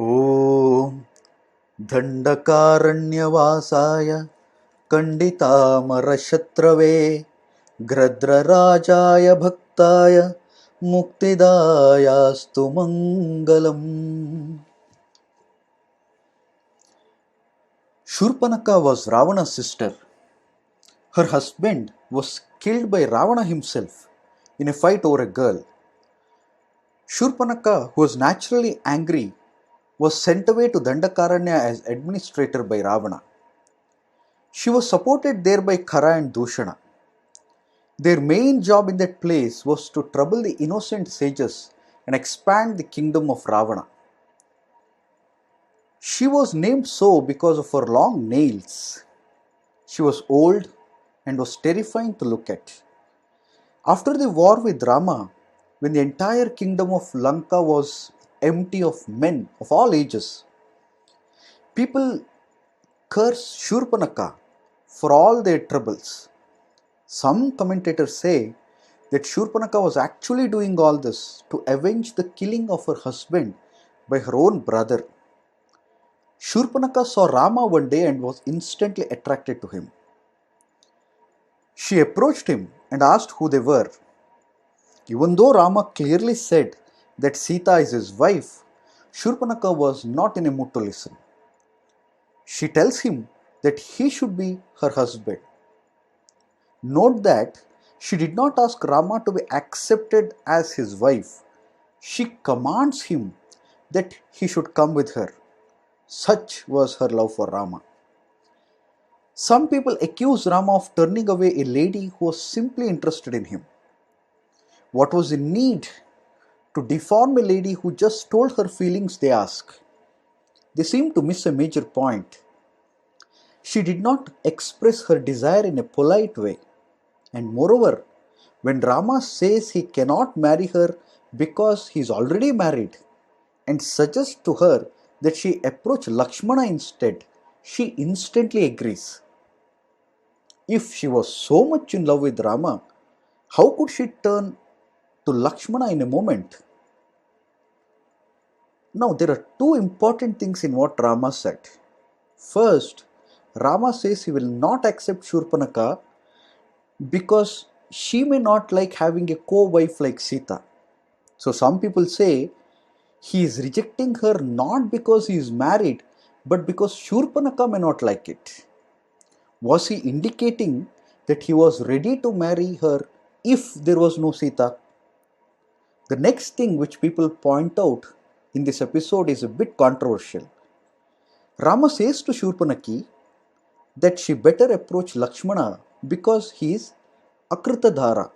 ॐ दण्डकारण्यवासाय कण्डितामरशत्रवे ग्रद्रराजाय भक्ताय मुक्तिदायास्तु मङ्गलम्. Shurpanakha was Ravana's sister. Her husband was killed by Ravana himself in a fight over a girl. Shurpanakha, who was naturally angry, was sent away to Dandakaranya as administrator by Ravana. She was supported there by Khara and Dushana. Their main job in that place was to trouble the innocent sages and expand the kingdom of Ravana. She was named so because of her long nails. She was old and was terrifying to look at. After the war with Rama, when the entire kingdom of Lanka was empty of men of all ages, people cursed Shurpanakha for all their troubles. Some commentators say that Shurpanakha was actually doing all this to avenge the killing of her husband by her own brother. Shurpanakha saw Rama one day and was instantly attracted to him. She approached him and asked who they were. Even though Rama clearly said that Sita is his wife, Shurpanakha was not in a mood to listen. She tells him that he should be her husband. Note that she did not ask Rama to be accepted as his wife. She commands him that he should come with her. Such was her love for Rama. Some people accuse Rama of turning away a lady who was simply interested in him. What was the need to deform a lady who just told her feelings, they ask. They seem to miss a major point. She did not express her desire in a polite way. And moreover, when Rama says he cannot marry her because he is already married and suggests to her that she approach Lakshmana instead, she instantly agrees. If she was so much in love with Rama, how could she turn to Lakshmana in a moment? Now, there are two important things in what Rama said. First, Rama says he will not accept Shurpanakha because she may not like having a co-wife like Sita. So some people say he is rejecting her not because he is married, but because Shurpanakha may not like it. Was he indicating that he was ready to marry her if there was no Sita? The next thing which people point out in this episode is a bit controversial. Rama says to Shurpanakhi that she better approach Lakshmana because he is Akritadhara,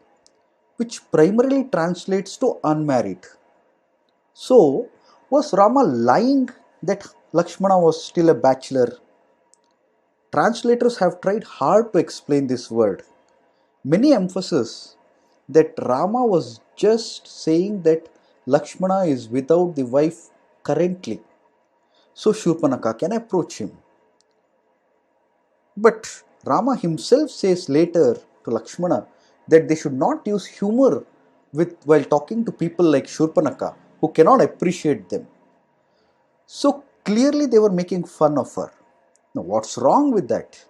which primarily translates to unmarried. So, was Rama lying that Lakshmana was still a bachelor? Translators have tried hard to explain this word. Many emphasize that Rama was just saying that Lakshmana is without the wife currently, so Shurpanakha can approach him. But Rama himself says later to Lakshmana that they should not use humor while talking to people like Shurpanakha who cannot appreciate them. So clearly they were making fun of her. Now what's wrong with that?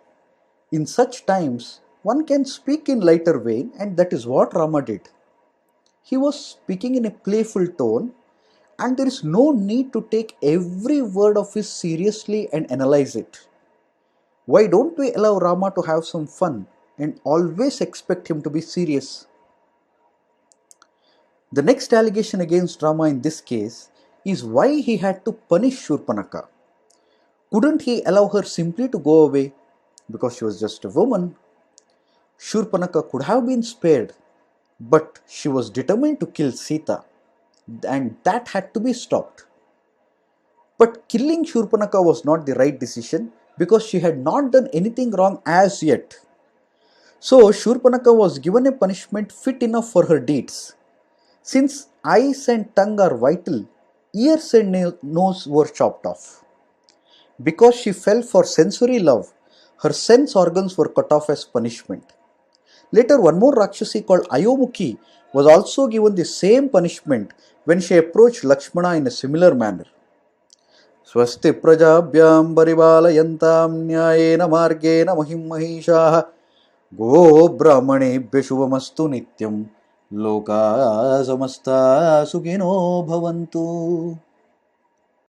In such times, one can speak in lighter vein, and that is what Rama did. He was speaking in a playful tone, and there is no need to take every word of his seriously and analyze it. Why don't we allow Rama to have some fun and always expect him to be serious? The next allegation against Rama in this case is why he had to punish Shurpanakha. Couldn't he allow her simply to go away because she was just a woman? Shurpanakha could have been spared, but she was determined to kill Sita, and that had to be stopped. But killing Shurpanakha was not the right decision because she had not done anything wrong as yet. So Shurpanakha was given a punishment fit enough for her deeds. Since eyes and tongue are vital, ears and nose were chopped off. Because she fell for sensory love, her sense organs were cut off as punishment. Later, one more Rakshasi called Ayomukhi was also given the same punishment when she approached Lakshmana in a similar manner. स्वस्ति प्रजाभ्यां परिपालयन्तां न्यायेन मार्गेण महिं महिषाः गोब्राह्मणेभ्यः शुभमस्तु नित्यं लोकाः समस्ताः सुखिनो भवन्तु।